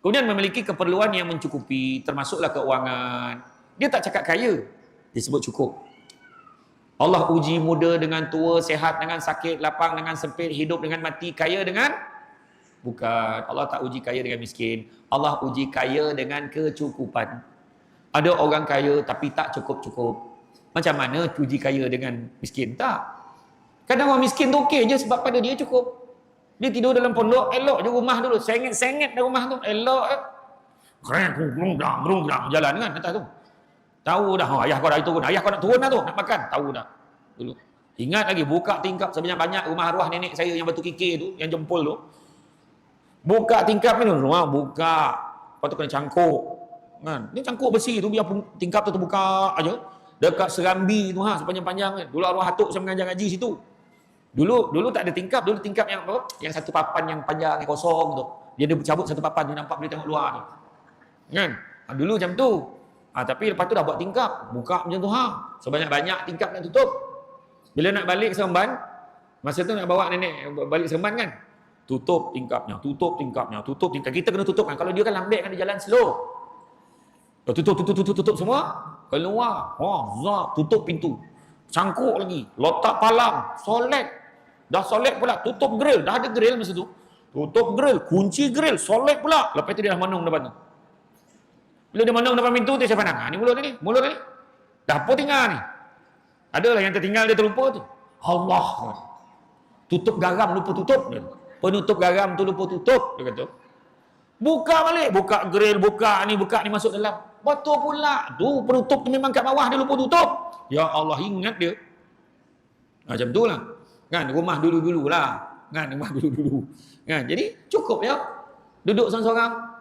Kemudian memiliki keperluan yang mencukupi, termasuklah keuangan. Dia tak cakap kaya, disebut cukup. Allah uji muda dengan tua, sehat dengan sakit, lapang dengan sempit, hidup dengan mati, kaya dengan bukan. Allah tak uji kaya dengan miskin. Allah uji kaya dengan kecukupan. Ada orang kaya tapi tak cukup-cukup. Macam mana uji kaya dengan miskin? Tak. Kadang orang miskin tu okey je sebab pada dia cukup. Dia tidur dalam pondok, elok je rumah dulu. Sengit-sengit dah rumah tu. Elok je. Gerung-gerung jalan kan atas tu. Tahu dah, ayah kau dah turun. Ayah kau nak turun dah tu, nak makan. Tahu dah. Dulu. Ingat lagi, buka tingkap sebanyak-banyak rumah arwah nenek saya yang batu kikir tu, yang jempol tu. Buka tingkap ni tu. Buka. Lepas tu kena cangkuk. Kan? Dia cangkuk besi tu, biar tingkap tu terbuka aja. Dekat serambi tu sepanjang-panjang kan. Dulu arwah atuk saya mengajar ngaji situ. Dulu tak ada tingkap, dulu tingkap yang apa? Yang satu papan yang panjang, yang kosong tu. Dia ada cabut satu papan, dia nampak boleh tengok luar tu. Kan? Dulu macam tu. Tapi lepas tu dah buat tingkap, buka macam tu sebanyak-banyak tingkap nak tutup. Bila nak balik Seremban, masa tu nak bawa nenek balik Seremban kan. Tutup tingkapnya. Kita kena tutup kan. Kalau dia kan lambat kan, dia jalan slow. Tutup semua. Keluar. Tutup pintu. Cangkuk lagi. Letak palang. Solat. Dah solat pula. Tutup grill. Dah ada grill masa tu. Tutup grill. Kunci grill. Solat pula. Lepas tu dia dah menung depan tu. Bila dia menung depan pintu, dia siapa nak? Ni mulut ni. Dapur tinggal ni. Adalah yang tertinggal, dia terlupa tu. Allah. Tutup garam lupa tutup. Penutup garam tu lupa tutup. Dia kata. Buka balik. Buka grill. Buka ni masuk dalam. Betul pula. Tu penutup tu memang kat bawah dia lupa tutup. Ya Allah, ingat dia. Macam tu lah. Kan, rumah dulu-dulu lah. Kan, rumah dulu-dulu. Kan, jadi cukup ya. Duduk seorang-seorang.